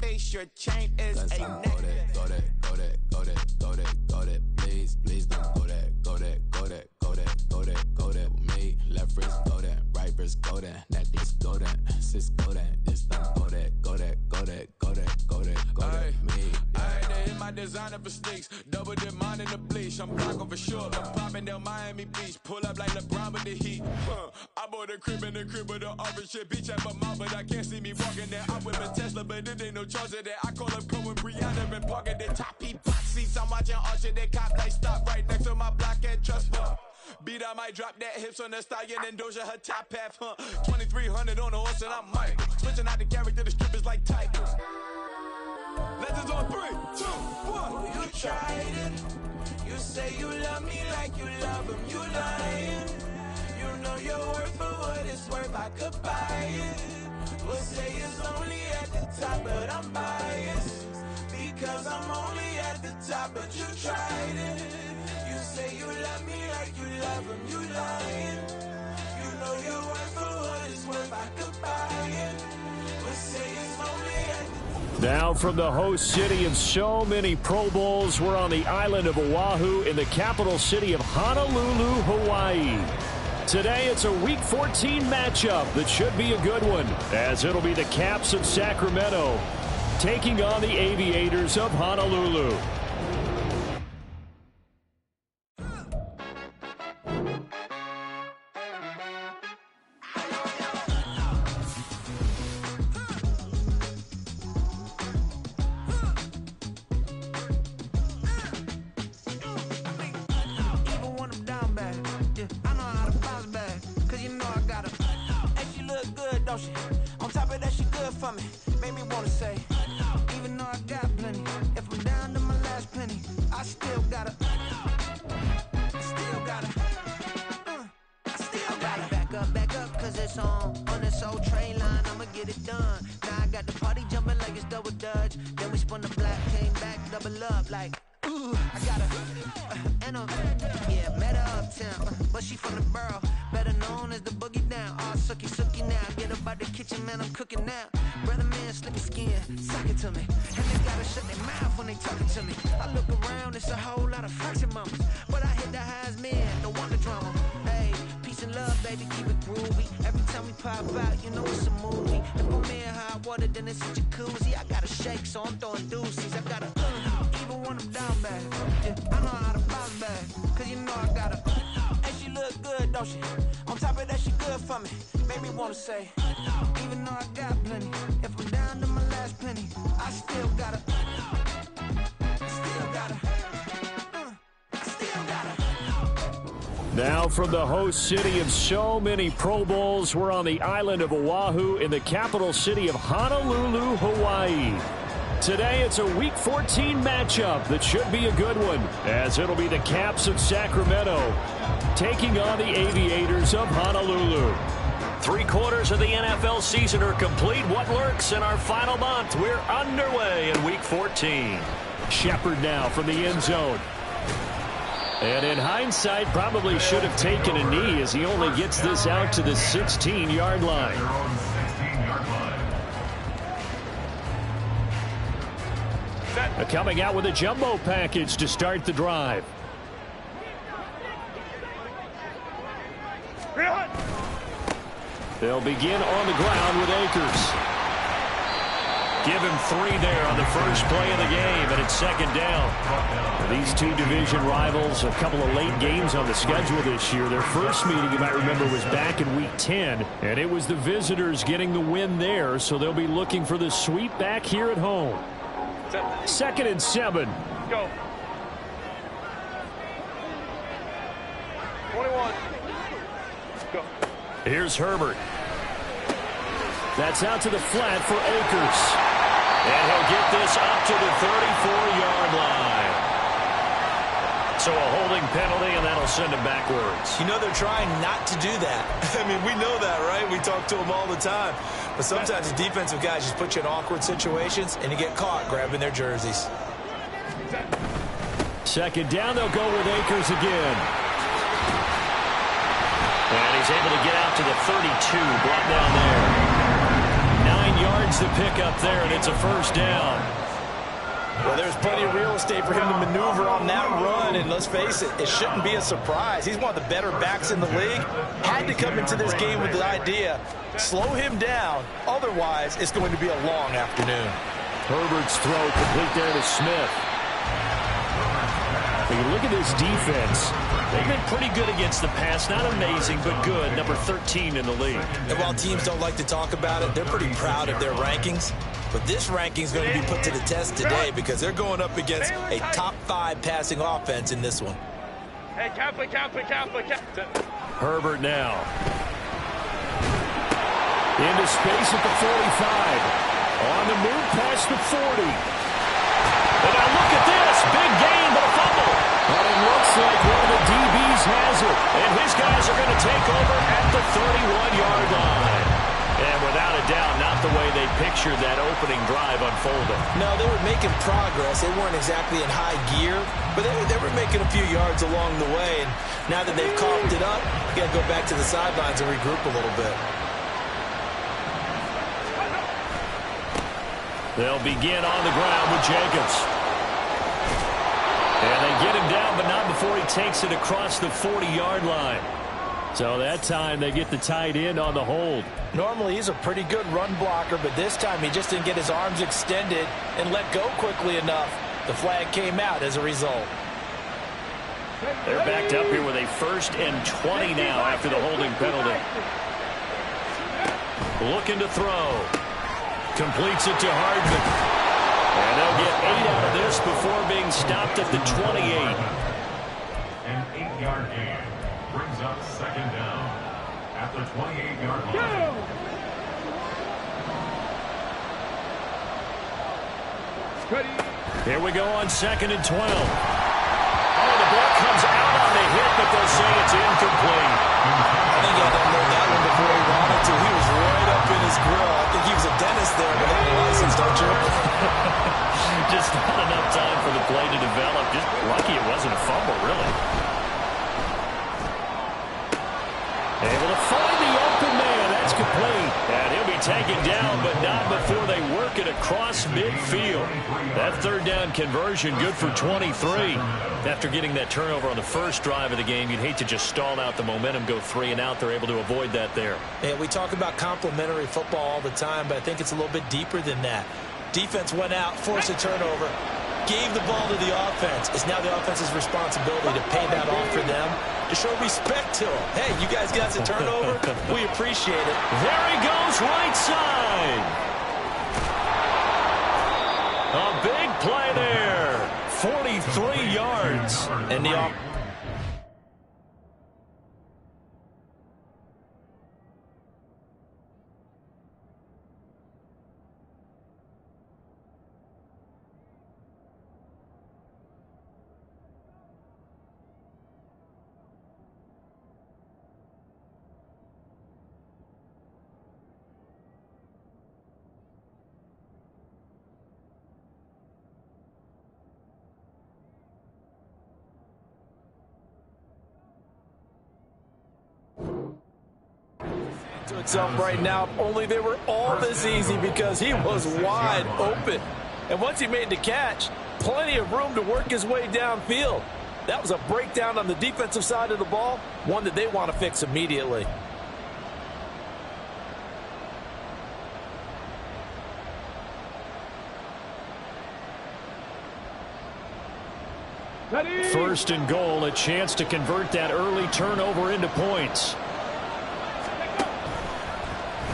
face, your chain is a neck. Go that, please don't go that with me. Left wrist go that, right wrist go that, necklace go that, sis go that, this don't go that, me. They hit my designer for sneaks, double dip mine in the bleach. I'm blocking for sure, I'm popping down Miami Beach, pull up like LeBron with the heat. I bought a crib in the crib with the orange shit, beach at my mouth, but I can't see me walking there. I'm with a Tesla, but it ain't no charge of that. I call up Cole and Brianna and parking the top heat box seats. I'm watching Archer, they cop like stop right next to my block at Trust Bar. Beat, I might drop that hips on the stallion and Doja her top half, 2300 on the horse and I'm Mike. Switching out the character, the strippers like tigers. Legends on 3, 2, 1. You tried it. You say you love me like you love him. You lying. You know your worth for what it's worth. I could buy it. We'll say it's only at the top, but I'm biased because I'm only at the top. But you tried it. You say you love me like you love him. You lying. You know your worth for what it's worth. I could buy it. We'll say it's only at the top. Now from the host city of so many Pro Bowls, we're on the island of Oahu in the capital city of Honolulu, Hawaii. Today it's a Week 14 matchup that should be a good one, as it'll be the Caps of Sacramento taking on the Aviators of Honolulu. On top of that, she good for me. Made me wanna say, even though I got plenty, if I'm down to my last penny, I still gotta back up, cause it's on this old train line, I'ma get it done. Now I got the party jumping like it's double dutch. Then we spun the block, came back, double up like, ooh, I got met her uptown, but she from the borough, better known as the boogie down. All sucky now, get up out the kitchen, man, I'm cooking now. Brother man, slip your skin, suck it to me. And they gotta shut their mouth when they talking to me. I look around, it's a whole lot of fraction mamas, but I hit the highs, man, no wonder drama. Hey, peace and love, baby, keep it groovy. Every time we pop out, you know it's a movie. If I'm in hot water, then it's a jacuzzi. I gotta shake, so I'm throwing deuces. I gotta even when I'm down bad. Yeah, I know how to bounce back, cause you know I gotta. And she look good, don't she? On top of that, she good for me. Made me wanna say, even though I got plenty, if I'm down to my last penny, I still gotta. Now from the host city of so many Pro Bowls, we're on the island of Oahu in the capital city of Honolulu, Hawaii. Today it's a Week 14 matchup that should be a good one, as it'll be the Caps of Sacramento taking on the Aviators of Honolulu. 3/4 of the NFL season are complete. What lurks in our final month? We're underway in Week 14. Shepard now from the end zone. And in hindsight, probably should have taken a knee as he only gets this out to the 16-yard line. Coming out with a jumbo package to start the drive. They'll begin on the ground with Akers. Give him 3 there on the first play of the game, and it's second down. These two division rivals, a couple of late games on the schedule this year. Their first meeting, you might remember, was back in Week 10, and it was the visitors getting the win there, so they'll be looking for the sweep back here at home. 2nd and 7. Go. 21. Go. Here's Herbert. That's out to the flat for Akers. And he'll get this up to the 34-yard line. So a holding penalty, and that'll send him backwards. You know they're trying not to do that. I mean, we know that, right? We talk to them all the time. But sometimes the defensive guys just put you in awkward situations, and you get caught grabbing their jerseys. Second down, they'll go with Akers again. And he's able to get out to the 32, brought down there. 9 yards yards to pick up there, and it's a first down. Well, there's plenty of real estate for him to maneuver on that run, and let's face it, it shouldn't be a surprise. He's one of the better backs in the league. Had to come into this game with the idea, slow him down, otherwise it's going to be a long afternoon. Herbert's throw complete there to Smith. When you look at this defense, they've been pretty good against the pass. Not amazing, but good. Number 13 in the league. And while teams don't like to talk about it, they're pretty proud of their rankings. But this ranking is going to be put to the test today because they're going up against a top 5 passing offense in this one. Hey, Catholic. Herbert now. Into space at the 45. On the move past the 40. And now look at this. Big gain, but a fumble. But it looks like one of the DBs has it. And his guys are going to take over at the 31-yard line. And without a doubt, not the way they pictured that opening drive unfolding. No, they were making progress. They weren't exactly in high gear, but they were making a few yards along the way. And now that they've coughed it up, you got to go back to the sidelines and regroup a little bit. They'll begin on the ground with Jacobs. And they get him down, but not before he takes it across the 40-yard line. So that time they get the tight end on the hold. Normally he's a pretty good run blocker, but this time he just didn't get his arms extended and let go quickly enough. The flag came out as a result. They're backed up here with a 1st and 20 now after the holding penalty. Looking to throw. Completes it to Hardman. And they'll get 8 out of this before being stopped at the 28. An 8-yard gain brings up 2nd down at the 28-yard line. Here we go on 2nd and 12. Oh, the ball comes out on the hit, but they'll say it's incomplete. I think he had to unload that one before he wanted to. He was right up in his grill. I think he was a dentist there, but had a license, don't you? Just not enough time for the play to develop. Just lucky it wasn't a fumble, really. Able to find the open man. That's complete. And he'll be taken down, but not before they work it across midfield. That 3rd down conversion good for 23. After getting that turnover on the first drive of the game, you'd hate to just stall out the momentum, go 3 and out. They're able to avoid that there. Yeah, we talk about complementary football all the time, but I think it's a little bit deeper than that. Defense went out, forced a turnover, gave the ball to the offense. It's now the offense's responsibility to pay that off for them, to show respect to them. Hey, you guys got a turnover? We appreciate it. There he goes, right side. A big play there. 43 yards. And the to itself right now, only they were all this easy because he was wide open. And once he made the catch, plenty of room to work his way downfield. That was a breakdown on the defensive side of the ball, one that they want to fix immediately. First and goal, a chance to convert that early turnover into points.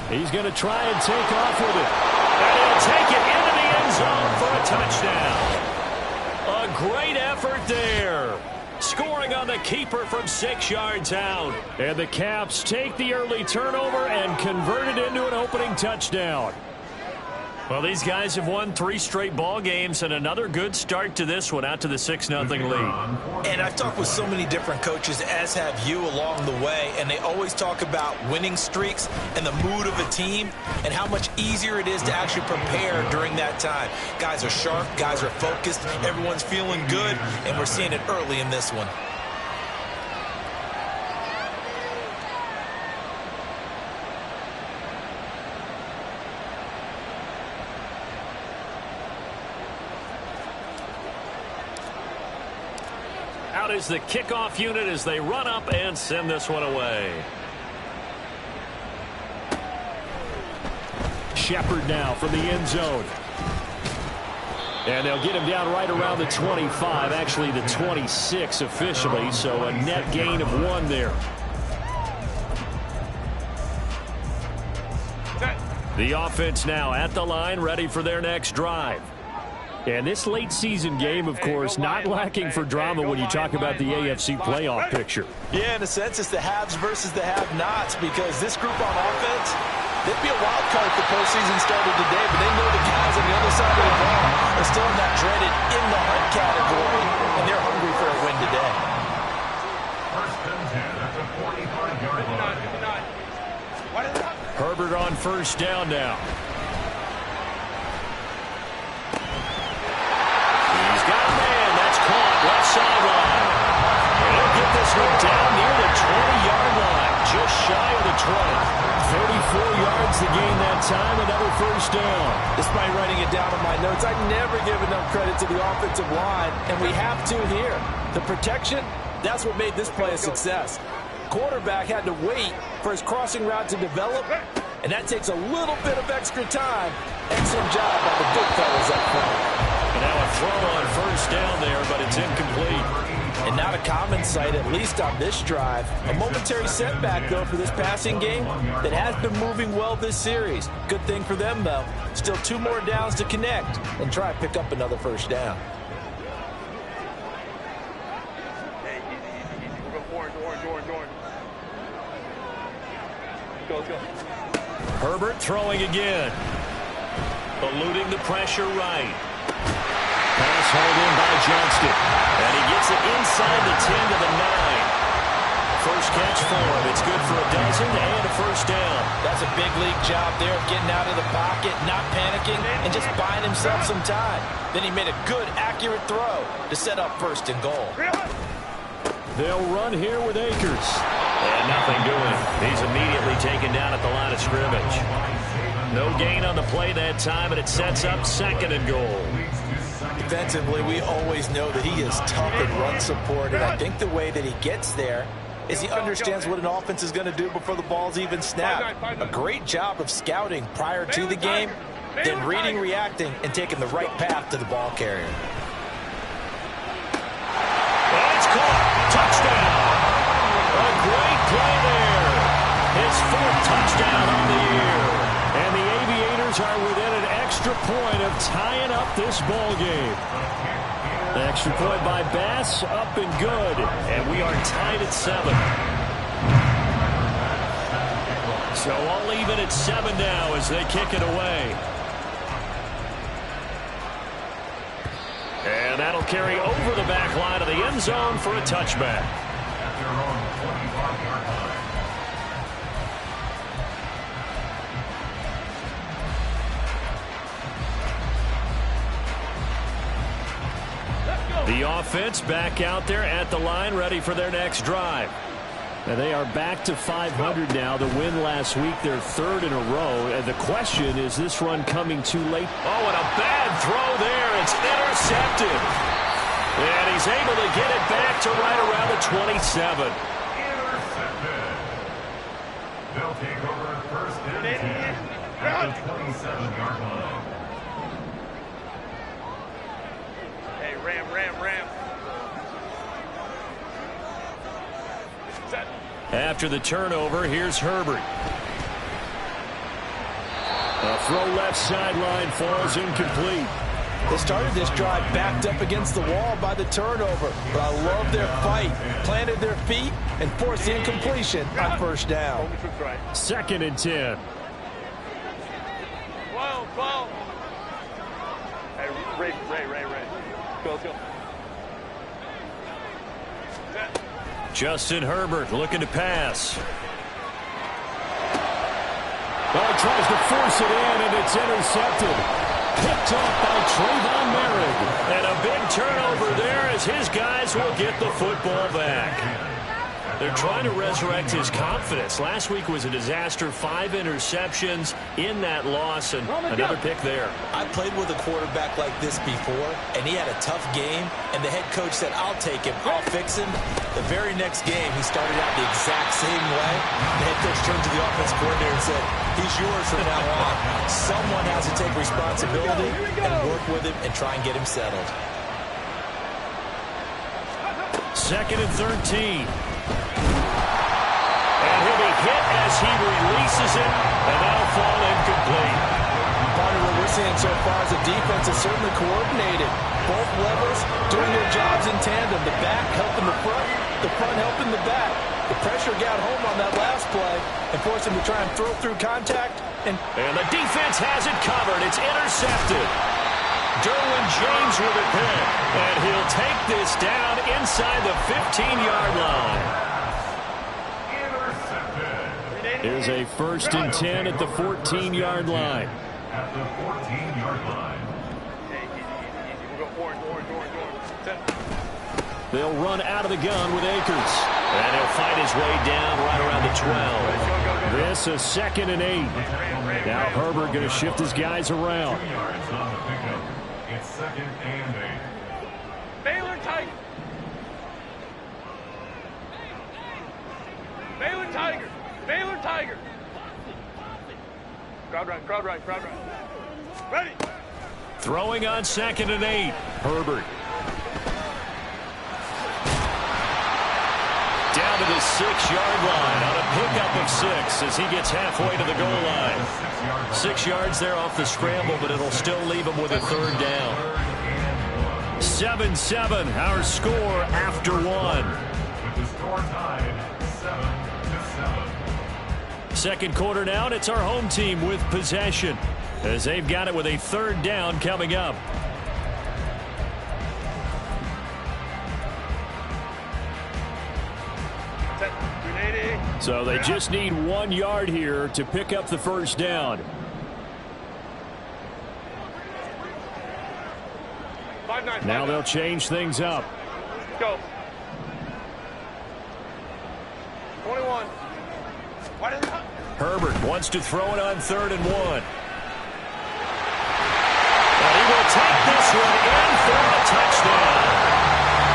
He's going to try and take off with it. And he'll take it into the end zone for a touchdown. A great effort there. Scoring on the keeper from 6 yards out. And the Caps take the early turnover and convert it into an opening touchdown. Well, these guys have won 3 straight ball games and another good start to this one out to the 6-0 lead. And I've talked with so many different coaches, as have you, along the way, and they always talk about winning streaks and the mood of a team and how much easier it is to actually prepare during that time. Guys are sharp, guys are focused, everyone's feeling good, and we're seeing it early in this one. Out is the kickoff unit as they run up and send this one away. Shepard now from the end zone. And they'll get him down right around the 25, actually the 26 officially, so a net gain of 1 there. The offense now at the line, ready for their next drive. And this late season game, of course, not lacking for drama when you talk about the AFC playoff picture. Yeah, in a sense, it's the haves versus the have-nots, because this group on offense, they'd be a wild card if the postseason started today, but they know the guys on the other side of the ball are still in that dreaded in the hunt category, and they're hungry for a win today. First and 10 at the 45-yard line. Herbert on first down now. He's got a man. That's caught left sideline. And he'll get this one down near the 20-yard line, just shy of the 20. 34 yards to gain that time, another first down. Despite writing it down in my notes, I never give enough credit to the offensive line, and we have to here. The protection, that's what made this play a success. Quarterback had to wait for his crossing route to develop, and that takes a little bit of extra time. Excellent job by the big fellas up front. And now a throw on first down there, but it's incomplete. And not a common sight, at least on this drive. A momentary setback, though, for this passing game that has been moving well this series. Good thing for them, though. Still 2 more downs to connect and try to pick up another first down. Hey, easy. We're going orange. Let's go. Herbert throwing again. Eluding the pressure right. Pass hauled in by Johnston. And he gets it inside the 10 to the 9. First catch for him. It's good for a dozen and a first down. That's a big league job there of getting out of the pocket, not panicking, and just buying himself some time. Then he made a good, accurate throw to set up first and goal. They'll run here with Akers. And nothing doing. He's immediately taken down at the line of scrimmage. No gain on the play that time, and it sets up second and goal. Defensively, we always know that he is tough in run support, and I think the way that he gets there is he understands what an offense is going to do before the ball's even snapped. A great job of scouting prior to the game, then reading, reacting, and taking the right path to the ball carrier. It's caught. Touchdown. A great play there. His 4th touchdown on the year. And the Aviators are within an extra point of tying up this ball game. The extra point by Bass, up and good. And we are tied at 7. So all even at 7 now as they kick it away. And that'll carry over the back line of the end zone for a touchback. The offense back out there at the line, ready for their next drive. And they are back to 500 now. The win last week, their 3rd in a row. And the question, is this run coming too late? Oh, and a bad throw there. It's intercepted. And he's able to get it back to right around the 27. Intercepted. They'll take over first and 10 at the 27-yard line. Hey, Ram. Set. After the turnover, here's Herbert. A throw left sideline falls incomplete. They started this drive backed up against the wall by the turnover, but I love their fight. Planted their feet and forced the incompletion on first down. 2nd and 10. 12. Hey, Ray. Let's go. Set. Justin Herbert looking to pass. Well, tries to force it in, and it's intercepted. Picked off by Trayvon Merrick. And a big turnover there as his guys will get the football back. They're trying to resurrect his confidence. Last week was a disaster. 5 interceptions in that loss, and another pick there. I played with a quarterback like this before, and he had a tough game, and the head coach said, I'll take him, I'll fix him. The very next game, he started out the exact same way. The head coach turned to the offensive coordinator and said, he's yours from now on. Someone has to take responsibility and work with him and try and get him settled. 2nd and 13. And he'll be hit as he releases it, and that'll fall incomplete. Part of what we're seeing so far is the defense is certainly coordinated. Both levels doing their jobs in tandem. The back helping the front helping the back. The pressure got home on that last play and forced him to try and throw through contact. And the defense has it covered. It's intercepted. Derwin James with a pick, and he'll take this down inside the 15-yard line. Here's a 1st and 10 at the 14-yard line. At the 14-yard line. We'll go orange. They'll run out of the gun with Akers. And he'll fight his way down right around the 12. This a 2nd and 8. Now Herbert going to shift his guys around. 2 yards on the pickup. It's 2nd and 8. Baylor Tiger. Baylor Tiger. Baylor Tiger. Crowd right. Ready. Throwing on 2nd and 8. Herbert. Down to the 6-yard line on a pickup of 6 as he gets halfway to the goal line. 6 yards there off the scramble, but it'll still leave him with a 3rd down. 7-7, our score after 1. With the score tied 7-7. 2nd quarter now, and it's our home team with possession as they've got it with a 3rd down coming up. So they just need 1 yard here to pick up the 1st down. 5-9. Now they'll change things up. Go. 21. Herbert wants to throw it on 3rd and 1. And he will take this one in for a touchdown.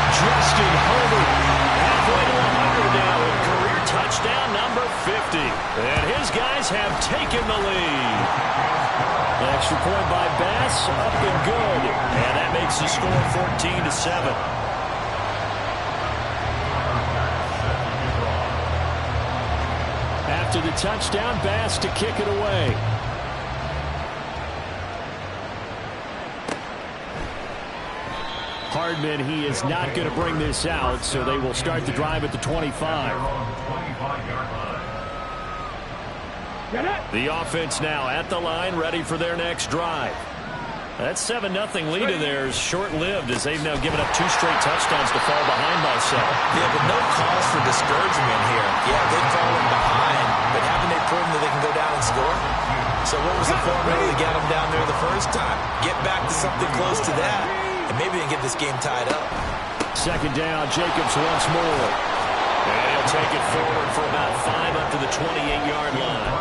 Justin Herbert halfway to 100 now in career touchdown number 50. And his guys have taken the lead. Extra point by Bass, up and good. And that makes the score 14-7. After the touchdown, Bass to kick it away. Hardman, he is not going to bring this out, so they will start the drive at the 25. The offense now at the line, ready for their next drive. That 7-0 lead of theirs short-lived as they've now given up 2 straight touchdowns to fall behind by 7. Yeah, but no cause for discouragement here. Yeah, they've fallen behind, but haven't they proven that they can go down and score? So what was the formula to get them down there the first time? Get back to something close to that, and maybe they can get this game tied up. 2nd down, Jacobs once more. And he'll take it forward for about 5 up to the 28-yard line.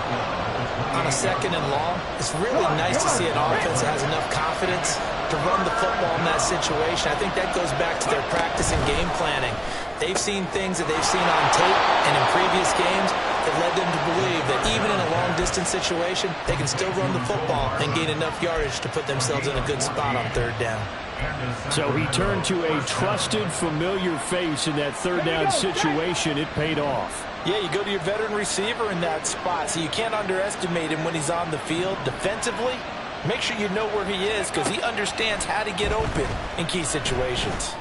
On a 2nd and long, it's really nice to see an offense that has enough confidence to run the football in that situation. I think that goes back to their practice and game planning. They've seen things that they've seen on tape and in previous games that led them to believe that even in a long-distance situation, they can still run the football and gain enough yardage to put themselves in a good spot on 3rd down. So he turned to a trusted, familiar face in that 3rd down situation. It paid off. Yeah, you go to your veteran receiver in that spot, so you can't underestimate him when he's on the field defensively. Make sure you know where he is because he understands how to get open in key situations.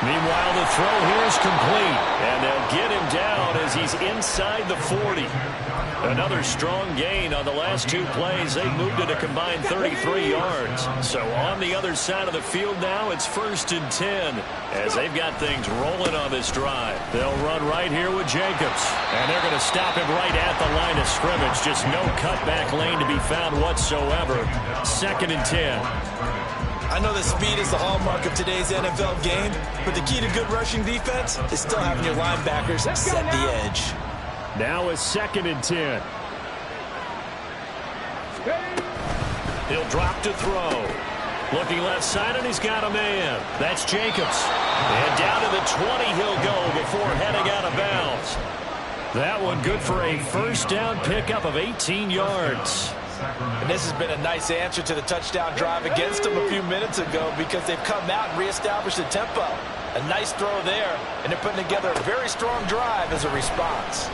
Meanwhile, the throw here is complete, and they'll get him down as he's inside the 40. Another strong gain on the last 2 plays. They moved it a combined 33 yards. So on the other side of the field now, it's 1st and 10 as they've got things rolling on this drive. They'll run right here with Jacobs, and they're going to stop him right at the line of scrimmage. Just no cutback lane to be found whatsoever. 2nd and 10. I know that speed is the hallmark of today's NFL game, but the key to good rushing defense is still having your linebackers set the edge. Now it's 2nd and 10. He'll drop to throw. Looking left side, and he's got a man. That's Jacobs. And down to the 20 he'll go before heading out of bounds. That one good for a first down pickup of 18 yards. And this has been a nice answer to the touchdown drive against them a few minutes ago because they've come out and reestablished the tempo. A nice throw there, and they're putting together a very strong drive as a response.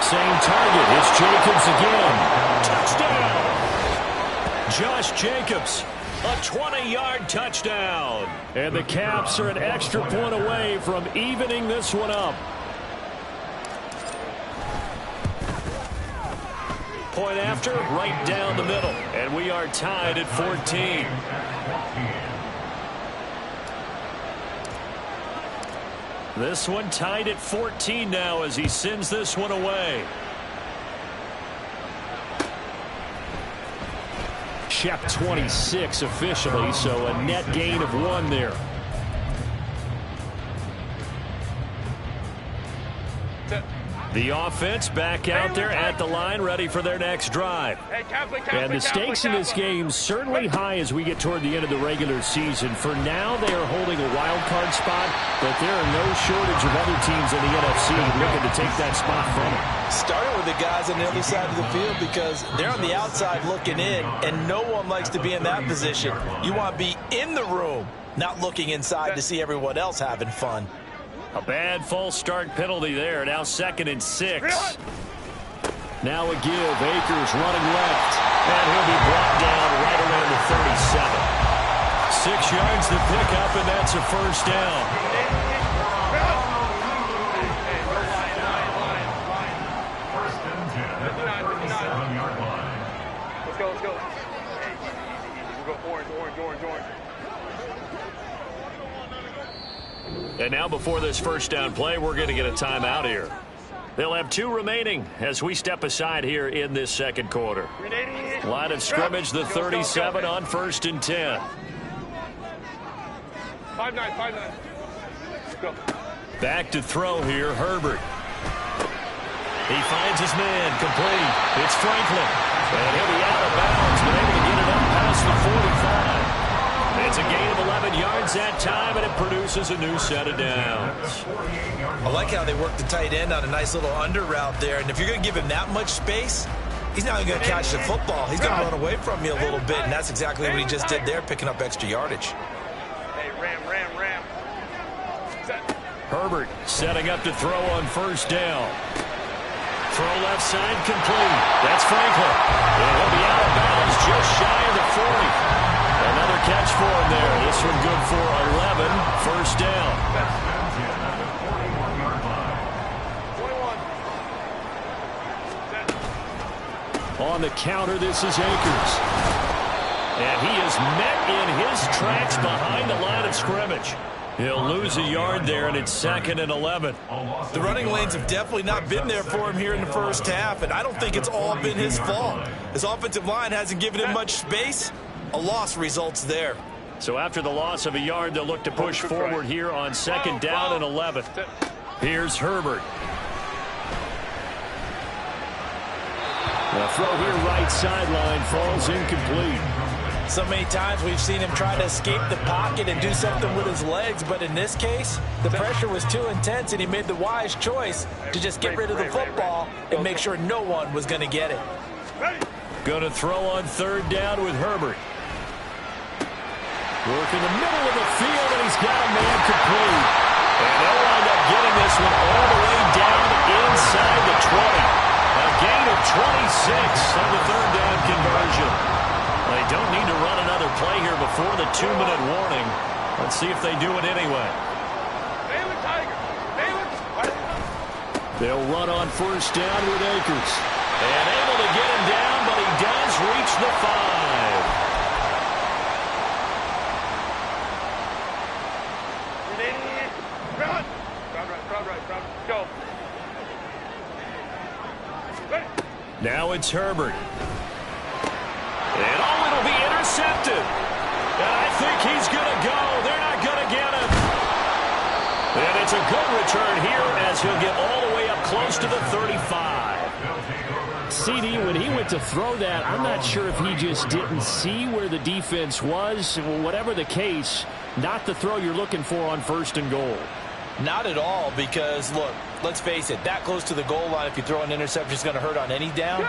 Same target. It's Jacobs again. Touchdown! Josh Jacobs, a 20-yard touchdown. And the Caps are an extra point away from evening this one up. Point after, right down the middle. And we are tied at 14. This one tied at 14 now as he sends this one away. Shep 26 officially, so a net gain of 1 there. The offense back out there at the line, ready for their next drive. And the stakes in this game certainly high as we get toward the end of the regular season. For now, they are holding a wild card spot, but there are no shortage of other teams in the NFC looking to take that spot from them. Starting with the guys on the other side of the field because they're on the outside looking in, and no one likes to be in that position. You want to be in the room, not looking inside to see everyone else having fun. A bad false start penalty there. Now 2nd and 6. Now a give. Akers running left. And he'll be brought down right around the 37. 6 yards to pick up, and that's a first down. First and 10 at the 37-yard line. Let's go, let's go. Easy. We'll go orange. And now before this first down play, we're going to get a timeout here. They'll have 2 remaining as we step aside here in this second quarter. Line of scrimmage, the 37 on 1st and 10. 5-9. Go. Back to throw here, Herbert. He finds his man, complete. It's Franklin. And he'll be out of bounds, but able to get it up past the 45. It's a gain of 11 yards that time, and it produces a new set of downs. I like how they work the tight end on a nice little under route there. And if you're going to give him that much space, he's not going to catch the football. He's going to run away from you a little bit, and that's exactly what he just did there, picking up extra yardage. Hey, ram. Set. Herbert setting up to throw on 1st down. Throw left side, complete. That's Franklin. And he'll be out of bounds just shy of the 40. Another catch for him there. This one good for 11. First down. On the counter, this is Akers. And he is met in his tracks behind the line of scrimmage. He'll lose a yard there, and it's 2nd and 11. The running lanes have definitely not been there for him here in the first half, and I don't think it's all been his fault. His offensive line hasn't given him much space. A loss results there. So after the loss of a yard, they'll look to push forward here on 2nd down and 11. Here's Herbert. The throw here right sideline falls incomplete. So many times we've seen him try to escape the pocket and do something with his legs, but in this case, the pressure was too intense and he made the wise choice to just get rid of the football and make sure no one was going to get it. Going to throw on 3rd down with Herbert. Work in the middle of the field, and he's got a man complete. And they'll wind up getting this one all the way down inside the 20. A gain of 26 on the 3rd down conversion. They don't need to run another play here before the 2-minute warning. Let's see if they do it anyway. They'll run on 1st down with Akers. And able to get him down, but he does reach the 5. Go. Now it's Herbert. And it'll be intercepted. It's a good return here as he'll get all the way up close to the 35. CD, when he went to throw that, I'm not sure if he just didn't see where the defense was. Whatever the case, not the throw you're looking for on 1st and goal. Not at all, because, look, let's face it, that close to the goal line, if you throw an interception, is going to hurt on any down.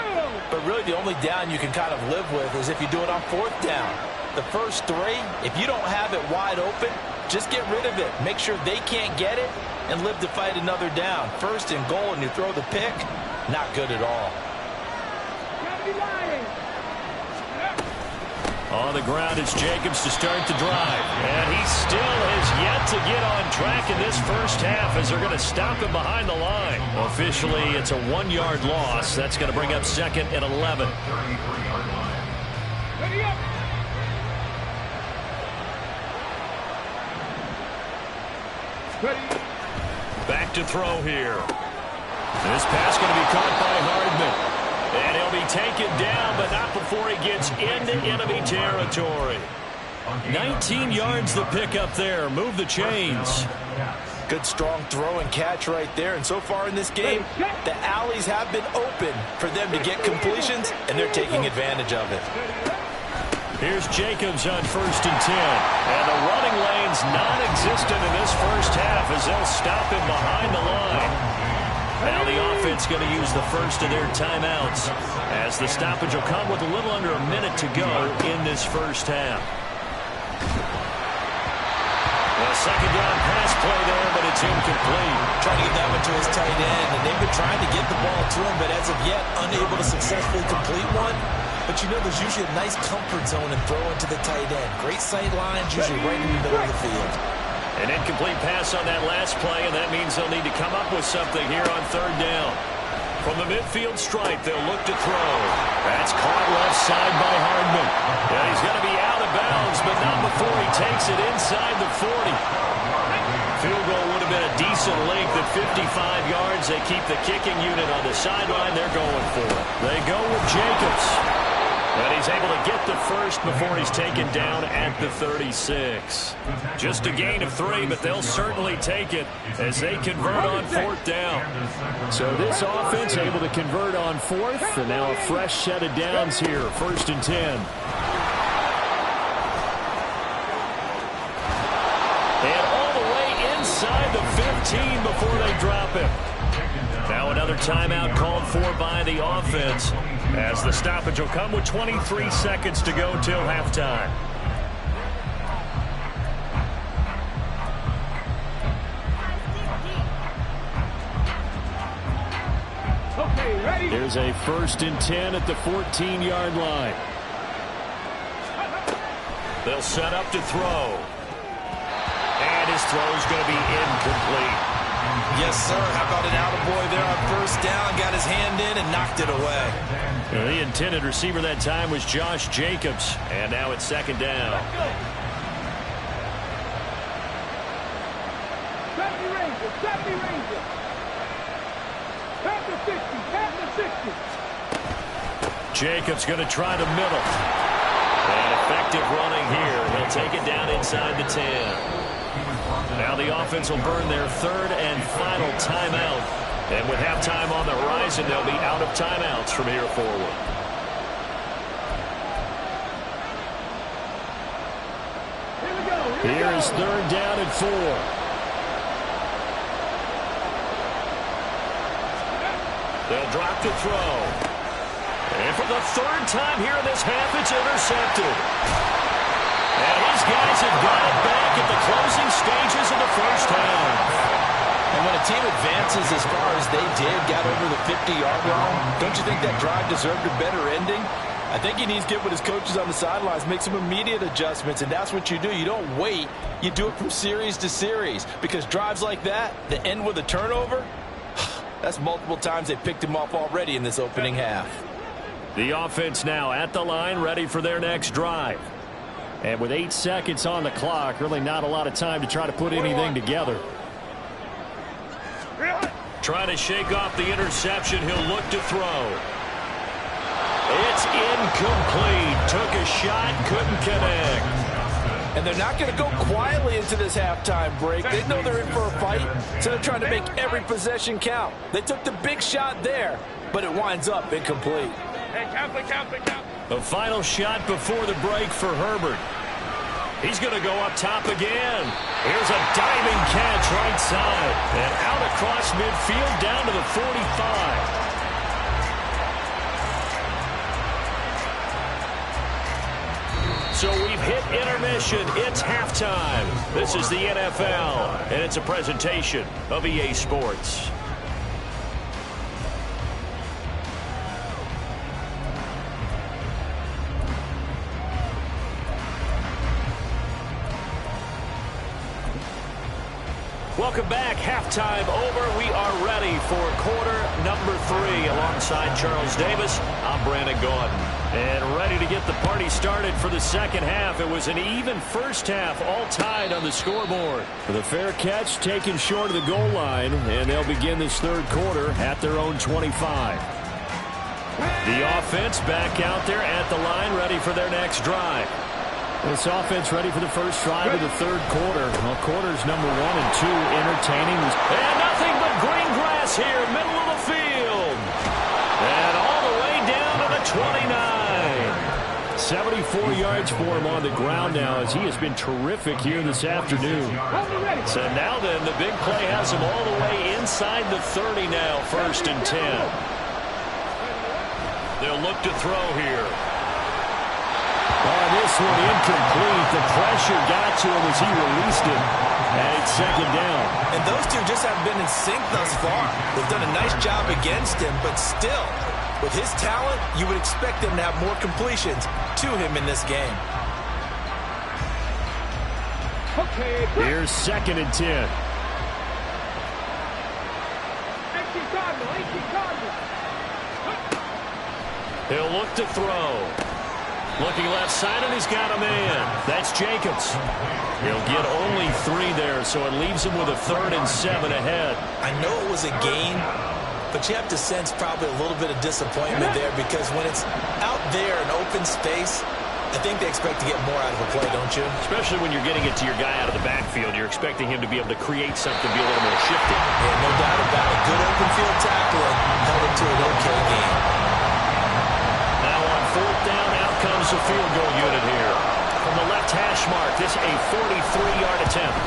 But really, the only down you can kind of live with is if you do it on 4th down. The first 3, if you don't have it wide open, just get rid of it. Make sure they can't get it and live to fight another down. 1st and goal, and you throw the pick, not good at all. On the ground, it's Jacobs to start the drive. And he still has yet to get on track in this first half as they're going to stop him behind the line. Officially, it's a 1-yard loss. That's going to bring up 2nd and 11. Back to throw here. This pass going to be caught by Hardman. And he'll be taken down, but not before he gets into enemy territory. 19 yards the pick up there. Move the chains. Good strong throw and catch right there. And so far in this game, the alleys have been open for them to get completions, and they're taking advantage of it. Here's Jacobs on 1st and 10. And the running lane's non-existent in this first half as they'll stop him behind the line. Now the offense going to use the first of their timeouts as the stoppage will come with a little under a minute to go in this first half. A 2nd down pass play there, but it's incomplete. Trying to get that one to his tight end, and they've been trying to get the ball to him, but as of yet, unable to successfully complete one. But you know, there's usually a nice comfort zone in throwing to the tight end. Great sight lines, usually right in the middle of the field. An incomplete pass on that last play, and that means they'll need to come up with something here on 3rd down. From the midfield stripe, they'll look to throw. That's caught left side by Hardman. Yeah, he's going to be out of bounds, but not before he takes it inside the 40. Field goal would have been a decent length at 55 yards. They keep the kicking unit on the sideline. They're going for it. They go with Jacobs. And he's able to get the first before he's taken down at the 36. Just a gain of 3, but they'll certainly take it as they convert on 4th down. So this offense able to convert on 4th, and now a fresh set of downs here, 1st and 10. And all the way inside the 15 before they drop him. Now another timeout called for by the offense as the stoppage will come with 23 seconds to go till halftime. Here's a 1st and 10 at the 14-yard line. They'll set up to throw. And his throw's going to be incomplete. Yes, sir. How about an attaboy there on 1st down? Got his hand in and knocked it away. The intended receiver that time was Josh Jacobs. And now it's 2nd down. Jacobs going to try the middle. And effective running here. He'll take it down inside the 10. Now the offense will burn their 3rd and final timeout. And with halftime on the horizon, they'll be out of timeouts from here forward. Here is 3rd down and 4. They'll drop to throw. And for the 3rd time here in this half, it's intercepted. And his guys have got it back at the closing stages of the first half. And when a team advances as far as they did, got over the 50-yard line, don't you think that drive deserved a better ending? I think he needs to get with his coaches on the sidelines, make some immediate adjustments, and that's what you do. You don't wait. You do it from series to series, because drives like that end with a turnover, that's multiple times they picked him off already in this opening half. The offense now at the line, ready for their next drive. And with 8 seconds on the clock, really not a lot of time to try to put anything together. Trying to shake off the interception. He'll look to throw. It's incomplete. Took a shot, couldn't connect. And they're not going to go quietly into this halftime break. They know they're in for a fight, so they're trying to make every possession count. They took the big shot there, but it winds up incomplete. Hey, count. The final shot before the break for Herbert. He's going to go up top again. Here's a diving catch right side. And out across midfield down to the 45. So we've hit intermission. It's halftime. This is the NFL, and it's a presentation of EA Sports. Welcome back. Halftime over. We are ready for quarter number 3. Alongside Charles Davis, I'm Brandon Gaudin. And ready to get the party started for the second half. It was an even first half, all tied on the scoreboard. The fair catch taken short of the goal line, and they'll begin this third quarter at their own 25. The offense back out there at the line, ready for their next drive. This offense ready for the first drive of the third quarter. Well, quarters number 1 and 2 entertaining. And nothing but green grass here, middle of the field. And all the way down to the 29. 74 yards for him on the ground now, as he has been terrific here this afternoon. So now then, the big play has him all the way inside the 30 now, 1st and 10. They'll look to throw here. This one incomplete. The pressure got to him as he released it. And it's second down. And those two just haven't been in sync thus far. They've done a nice job against him, but still, with his talent, you would expect them to have more completions to him in this game. Here's 2nd and 10. He'll look to throw. Looking left side, and he's got a man. That's Jacobs. He'll get only 3 there, so it leaves him with a 3rd and 7 ahead. I know it was a gain, but you have to sense probably a little bit of disappointment there, because when it's out there in open space, I think they expect to get more out of a play, don't you? Especially when you're getting it to your guy out of the backfield. You're expecting him to be able to create something, be a little more shifty. Yeah, no doubt about it. Good open field tackling held it to an okay game. Now on 4th down, out comes the field goal unit here. From the left hash mark, this a 43-yard attempt.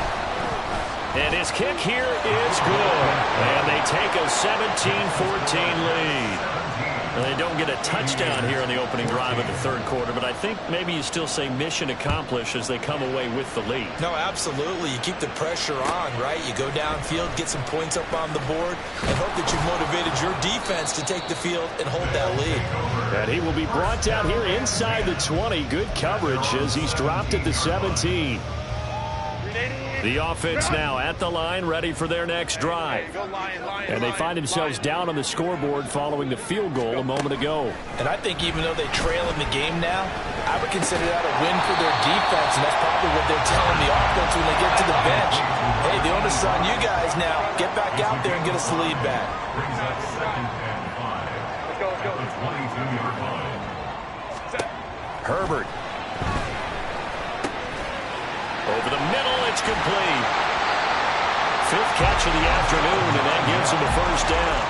And his kick here is good. And they take a 17-14 lead. And they don't get a touchdown here in the opening drive of the third quarter, but I think maybe you still say mission accomplished as they come away with the lead. No, absolutely. You keep the pressure on, right? You go downfield, get some points up on the board, and hope that you've motivated your defense to take the field and hold that lead. And he will be brought down here inside the 20. Good coverage as he's dropped at the 17. The offense now at the line, ready for their next drive. And they find themselves down on the scoreboard following the field goal a moment ago. And I think even though they trail in the game now, I would consider that a win for their defense, and that's probably what they're telling the offense when they get to the bench. Hey, the onus is on you guys now. Get back out there and get us the lead back. Let's go. 22-yard line. Herbert. Over the middle, it's complete. 5th catch of the afternoon, and that gives him a first down.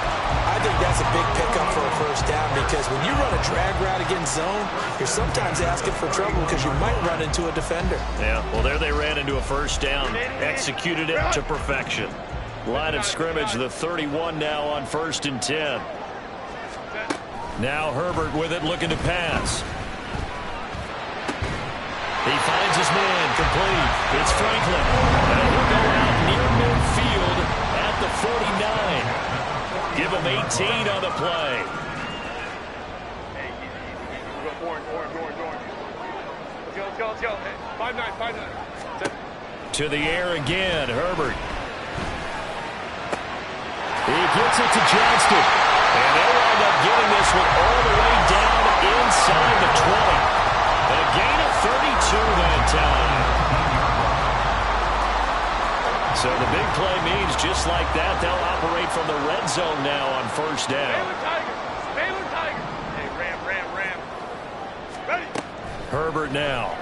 I think that's a big pickup for a first down, because when you run a drag route against zone, you're sometimes asking for trouble because you might run into a defender. Yeah, well, there they ran into a first down. Executed it to perfection. Line of scrimmage, the 31 now on 1st and 10. Now Herbert with it, looking to pass. He finds his man, complete. It's Franklin. And he'll go out near midfield at the 49. Give him 18 on the play. Hey, easy. We go orange. Let's go. Hey, 5-9. To the air again, Herbert. He gets it to Johnston. And they wind up getting this one all the way down inside the 20. A gain of 32 that time. So the big play means just like that, they'll operate from the red zone now on 1st down. Baylor Tigers. Hey, Ram. Ready. Herbert now.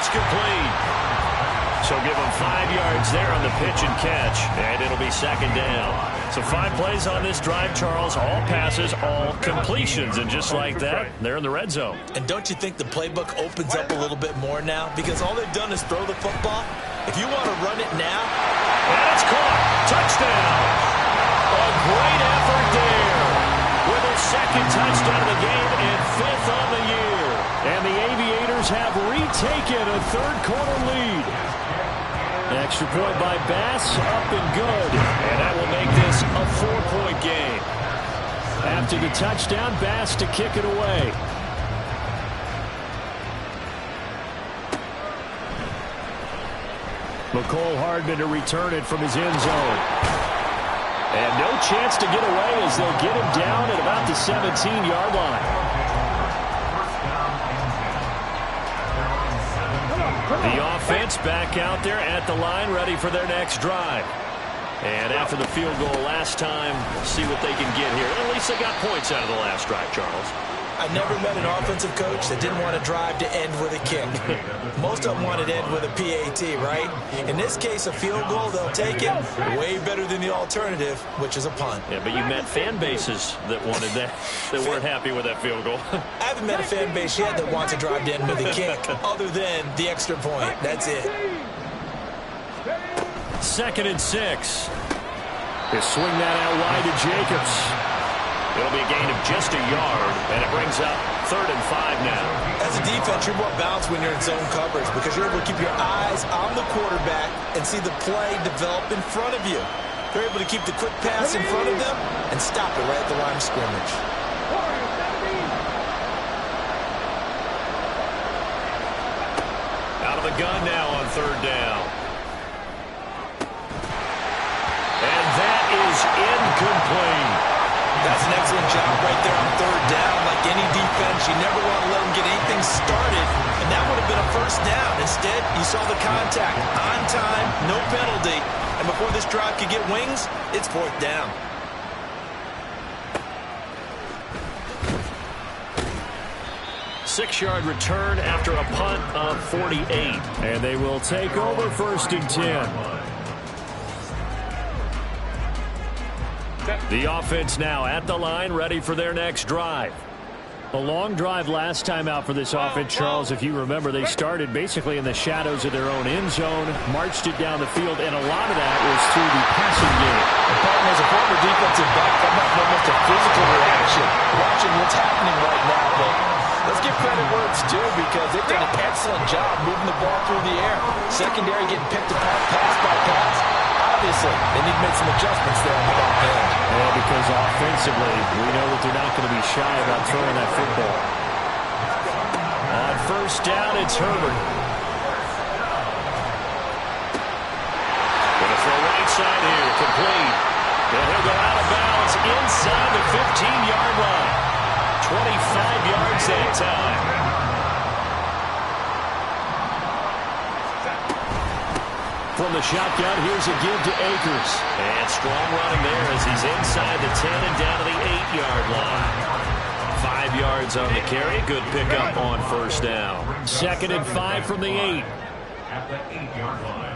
It's complete. So give him 5 yards there on the pitch and catch, and it'll be second down. So 5 plays on this drive, Charles. All passes, all completions. And just like that, they're in the red zone. And don't you think the playbook opens up a little bit more now? Because all they've done is throw the football. If you want to run it now. And it's caught. Touchdown. A great effort there. With his second touchdown of the game and 5th on the year. And the Aviators have retaken a third-quarter lead. Extra point by Bass, up and good. And that will make this a 4-point game. After the touchdown, Bass to kick it away. McCole Hardman to return it from his end zone. And no chance to get away as they'll get him down at about the 17-yard line. The offense back out there at the line, ready for their next drive. And after the field goal last time, see what they can get here. At least they got points out of the last drive, Charles. I never met an offensive coach that didn't want to drive to end with a kick. Most of them wanted to end with a PAT, right? In this case, a field goal, they'll take it. Way better than the alternative, which is a punt. Yeah, but you met fan bases that wanted that, that weren't happy with that field goal. I haven't met a fan base yet that wants to drive to end with a kick, other than the extra point. That's it. 2nd and 6. They swing that out wide to Jacobs. It'll be a gain of just a yard, and it brings up 3rd and 5 now. As a defense, you're more balanced when you're in zone coverage because you're able to keep your eyes on the quarterback and see the play develop in front of you. You're able to keep the quick pass in front of them and stop it right at the line of scrimmage. Out of the gun now on 3rd down. And that is incomplete. That's an excellent job right there on 3rd down. Like any defense, you never want to let them get anything started, and that would have been a 1st down. Instead, you saw the contact. On time, no penalty, and before this drive could get wings, it's 4th down. Six-yard return after a punt of 48. And they will take over 1st and 10. The offense now at the line, ready for their next drive. A long drive last time out for this offense, Charles. If you remember, they started basically in the shadows of their own end zone, marched it down the field, and a lot of that was through the passing game. As a former defensive back, I'm not almost a physical reaction watching what's happening right now. But let's give credit where it's due because they've done an excellent job moving the ball through the air. Secondary getting picked apart pass by pass. Obviously, they need to make some adjustments there on the back end. Yeah, because offensively, we know that they're not going to be shy about throwing that football. On 1st down, it's Herbert. Going to throw right side here, complete. And he'll go out of bounds inside the 15-yard line. 25 yards that time. From the shotgun, here's a give to Akers. And strong running there as he's inside the 10 and down to the 8-yard line. 5 yards on the carry. Good pickup on 1st down. 2nd and 5 from the 8. At the 8-yard line.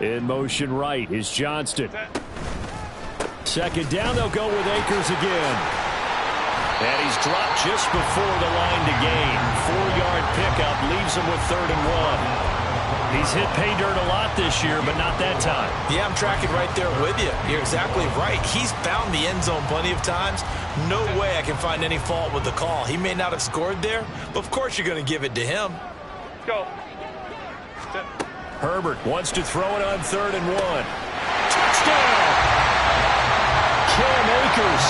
In motion right is Johnston. 2nd down, they'll go with Akers again. And he's dropped just before the line to gain. 4-yard pickup leaves him with 3rd and 1. He's hit pay dirt a lot this year, but not that time. Yeah, I'm tracking right there with you. You're exactly right. He's found the end zone plenty of times. No way I can find any fault with the call. He may not have scored there, but of course you're going to give it to him. Go. Herbert wants to throw it on 3rd and 1. Touchdown! Cam Akers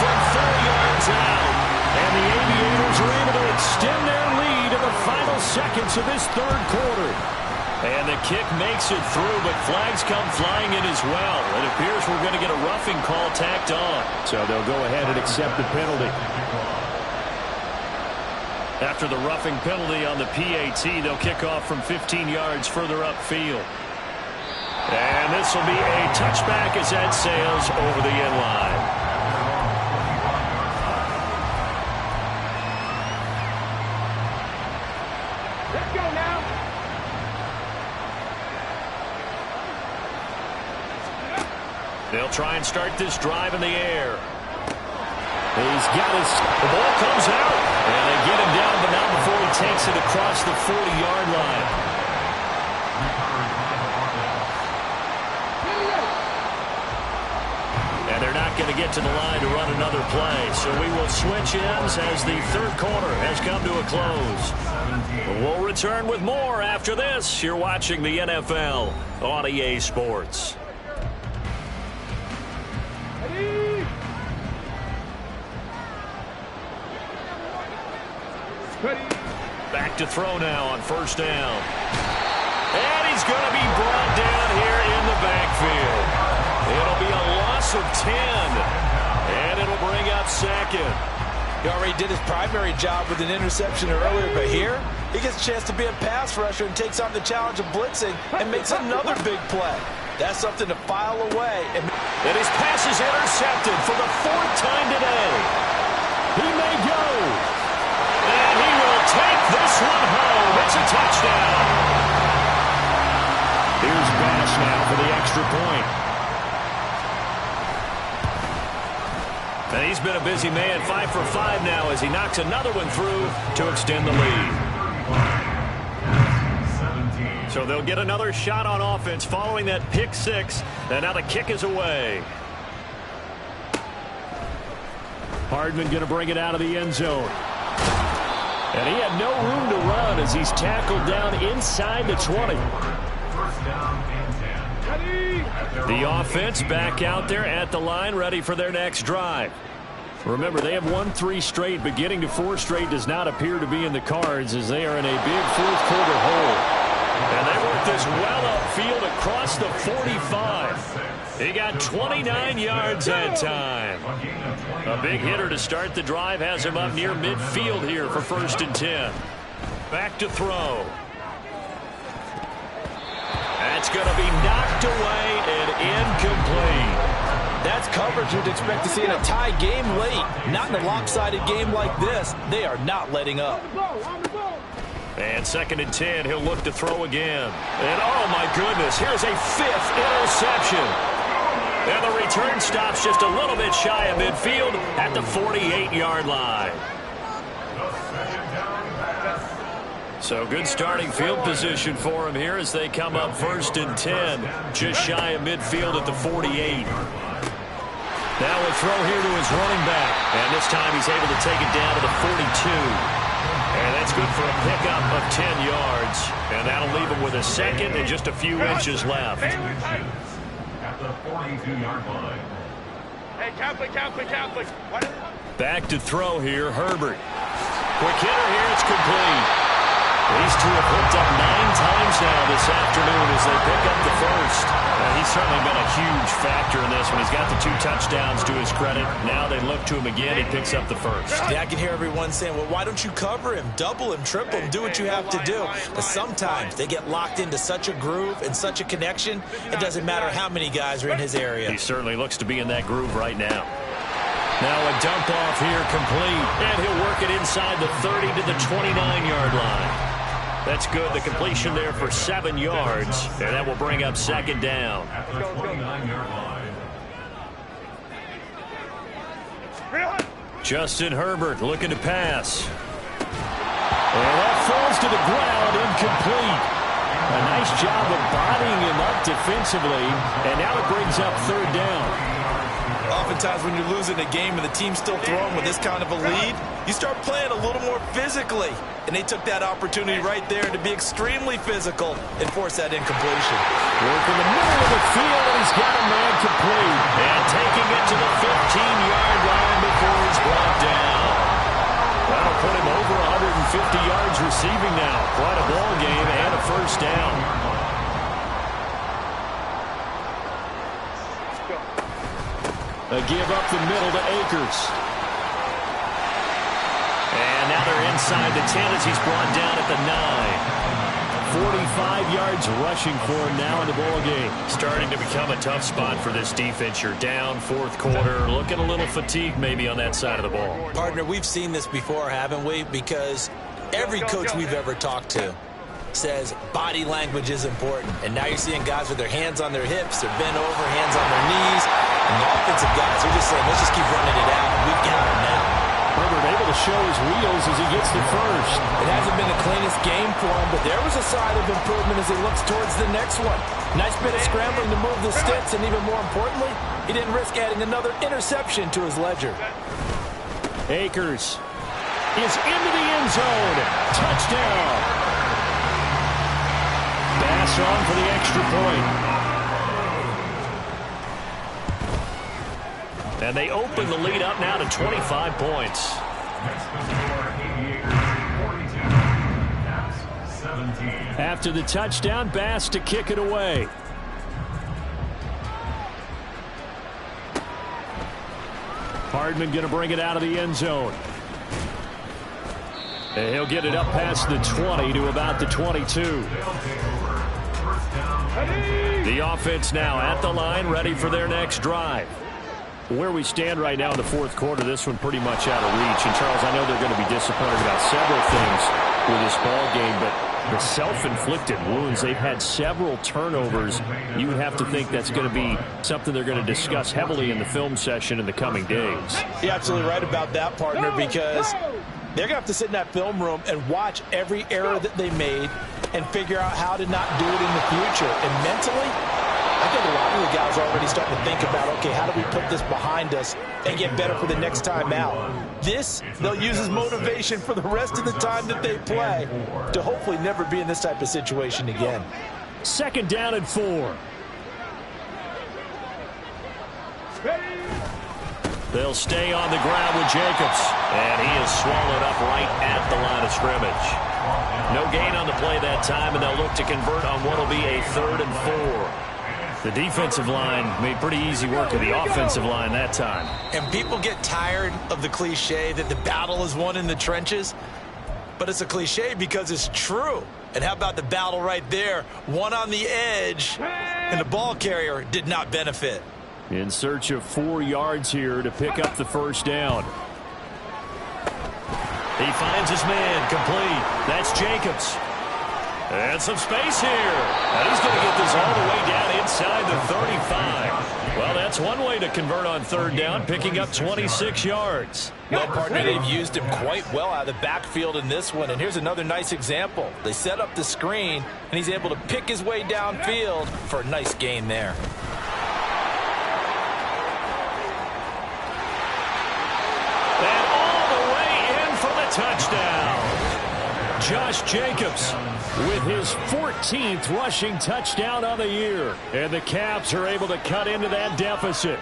from 4 yards out. And the Aviators are able to extend their lead in the final seconds of this third quarter. And the kick makes it through, but flags come flying in as well. It appears we're going to get a roughing call tacked on. So they'll go ahead and accept the penalty. After the roughing penalty on the PAT, they'll kick off from 15 yards further upfield. And this will be a touchback as that sails over the end line. Let's go now. They'll try and start this drive in the air. He's got the ball comes out. And they get him down, but not before he takes it across the 40-yard line. And they're not going to get to the line to run another play. So we will switch ends as the third quarter has come to a close. We'll return with more after this. You're watching the NFL on EA Sports. Back to throw now on first down. And he's going to be brought down here in the backfield. It'll be a loss of 10. And it'll bring up second. He already did his primary job with an interception earlier, but here he gets a chance to be a pass rusher and takes on the challenge of blitzing and makes another big play. That's something to file away. And his pass is intercepted for the 4th time today. He may go. And he will take this one home. It's a touchdown. Here's Bass now for the extra point. And he's been a busy man, 5 for 5 now as he knocks another one through to extend the lead. So they'll get another shot on offense following that pick 6. And now the kick is away. Hardman going to bring it out of the end zone. And he had no room to run as he's tackled down inside the 20. The offense back out there at the line, ready for their next drive. Remember, they have won 3 straight, but getting to 4 straight does not appear to be in the cards as they are in a big fourth quarter hole. And they work this well upfield across the 45. He got 29 yards that time. A big hitter to start the drive has him up near midfield here for 1st and 10. Back to throw. That's going to be knocked away and incomplete. that's coverage you'd expect to see in a tie game late. Not in a lopsided game like this. They are not letting up. And 2nd and 10, he'll look to throw again. And oh my goodness, here's a 5th interception. And the return stops just a little bit shy of midfield at the 48-yard line. So good starting field position for him here as they come up 1st and 10, just shy of midfield at the 48. Now a throw here to his running back, and this time he's able to take it down to the 42. And that's good for a pickup of 10 yards, and that'll leave him with a 2nd and just a few inches left. At the 42-yard line. Hey, Catholic. Back to throw here, Herbert. Quick hitter here, it's complete. These two have hooked up 9 times now this afternoon as they pick up the first. He's certainly been a huge factor in this one. He's got the 2 touchdowns to his credit. Now they look to him again. He picks up the first. Yeah, I can hear everyone saying, well, why don't you cover him? Double him, triple him, do what you have to do. But sometimes they get locked into such a groove and such a connection, it doesn't matter how many guys are in his area. He certainly looks to be in that groove right now. Now a dump off here complete. And he'll work it inside the 30 to the 29-yard line. That's good. The completion there for 7 yards, and that will bring up 2nd down. At the 29-yard line. Justin Herbert looking to pass. And that falls to the ground, incomplete. A nice job of bodying him up defensively, and now it brings up 3rd down. oftentimes when you're losing a game and the team's still throwing with this kind of a lead, you start playing a little more physically. And they took that opportunity right there to be extremely physical and force that incompletion. Work in the middle of the field, and he's got a man complete. And taking it to the 15-yard line before he's brought down. That'll put him over 150 yards receiving now. Quite a ball game and a first down. A give up the middle to Akers. And now they're inside the 10 as he's brought down at the 9. 45 yards rushing for him now in the ball game. Starting to become a tough spot for this defense. You're down fourth quarter. Looking a little fatigued maybe on that side of the ball. Partner, we've seen this before, haven't we? Because every coach we've ever talked to says body language is important. And now you're seeing guys with their hands on their hips, they're bent over, hands on their knees. And the offensive guys, they're just saying, let's just keep running it out. We've got him now. Herbert able to show his wheels as he gets the first. It hasn't been the cleanest game for him, but there was a sign of improvement as he looks towards the next one. Nice bit of scrambling to move the sticks, and even more importantly, he didn't risk adding another interception to his ledger. Akers is into the end zone. Touchdown. Bass on for the extra point. And they open the lead up now to 25 points. After the touchdown, Bass to kick it away. Hardman going to bring it out of the end zone. And he'll get it up past the 20 to about the 22. The offense now at the line, ready for their next drive. Where we stand right now in the fourth quarter, this one pretty much out of reach. And, Charles, I know they're going to be disappointed about several things with this ball game, but the self-inflicted wounds, they've had several turnovers. You would have to think that's going to be something they're going to discuss heavily in the film session in the coming days. You're absolutely right about that, partner, because they're going to have to sit in that film room and watch every error that they made and figure out how to not do it in the future. And mentally, I think a lot of the guys are already starting to think about, okay, how do we put this behind us and get better for the next time out? This, they'll use as motivation for the rest of the time that they play to hopefully never be in this type of situation again. Second down and 4. They'll stay on the ground with Jacobs. And he is swallowed up right at the line of scrimmage. No gain on the play that time, and they'll look to convert on what will be a 3rd and 4. The defensive line made pretty easy work of the offensive line that time. And people get tired of the cliche that the battle is won in the trenches. But it's a cliche because it's true. And how about the battle right there? One on the edge, and the ball carrier did not benefit. In search of 4 yards here to pick up the first down. He finds his man complete. That's Jacobs. And some space here. And he's going to get this all the way down inside the 35. Well, that's one way to convert on 3rd down, picking up 26 yards. Well, partner, they've used him quite well out of the backfield in this one. And here's another nice example. They set up the screen, and he's able to pick his way downfield for a nice gain there. And all the way in for the touchdown. Josh Jacobs with his 14th rushing touchdown of the year. And the Caps are able to cut into that deficit.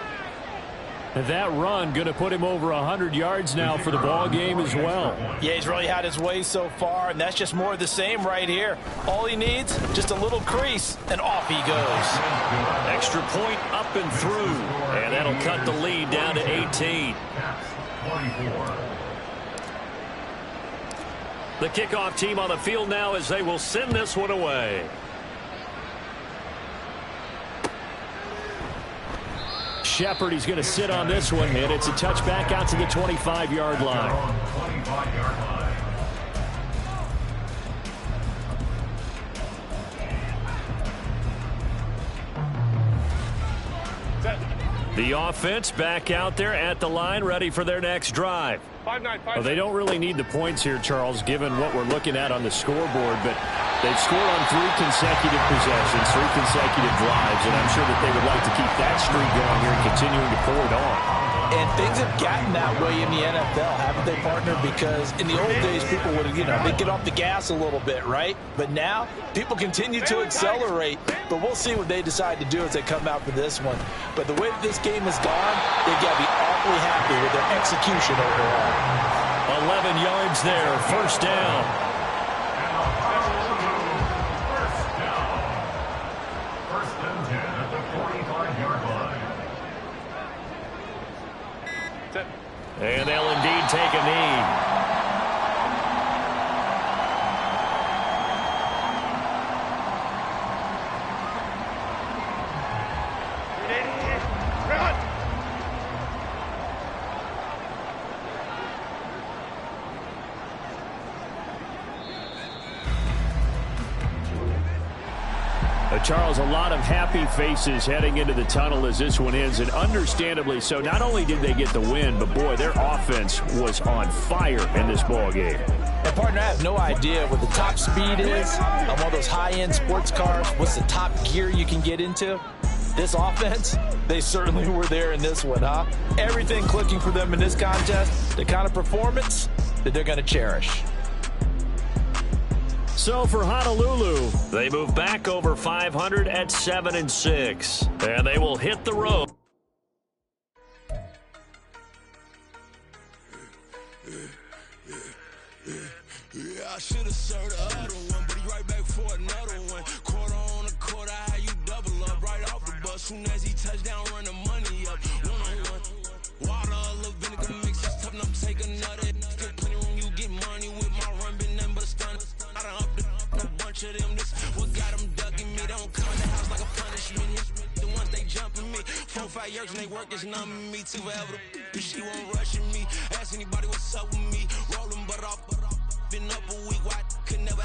And that run going to put him over 100 yards now for the ball game as well. Yeah, he's really had his way so far, and that's just more of the same right here. All he needs, just a little crease, and off he goes. Extra point up and through. And that'll cut the lead down to 18. 24. The kickoff team on the field now as they will send this one away. Shepard, he's going to sit on this one, and it's a touchback out to the 25-yard line. 25-yard line. The offense back out there at the line, ready for their next drive. 5-9. Well, they don't really need the points here, Charles, given what we're looking at on the scoreboard, but they've scored on 3 consecutive possessions, 3 consecutive drives, and I'm sure that they would like to keep that streak going here and continuing to pour it on. And things have gotten that way in the NFL, haven't they, partner? Because in the old days, people would, they'd get off the gas a little bit, right? But now, people continue to accelerate. But we'll see what they decide to do as they come out for this one. But the way that this game has gone, they've got to be awfully happy with their execution overall. 11 yards there, first down. First and 10 at the 45-yard line. And they'll indeed take a knee. Charles, a lot of happy faces heading into the tunnel as this one ends, and understandably so. Not only did they get the win, but boy, their offense was on fire in this ball game. And partner, I have no idea what the top speed is on one of those high-end sports cars. What's the top gear you can get into? This offense, they certainly were there in this one, huh? Everything clicking for them in this contest, the kind of performance that they're going to cherish. So for Honolulu, they move back over 500 at 7-6, and they will hit the road. Yeah, I should have served the other one, but he right back for another one. Quarter on a quarter, how you double up right off the bus. Soon as he touch down, run the money up. One-on-one. Water, a little vinegar mix, it's tough enough to take another. Still plenty room, you get money with my run, been nothing but a stun. I done up a bunch of them. This what got them ducking me. They don't come in the house like a punishment. The ones they jumping me. 4-5 years and they work is numbing me. Too forever. She won't rushing me. Ask anybody what's up with me. Rolling but off. Been up a week, why could never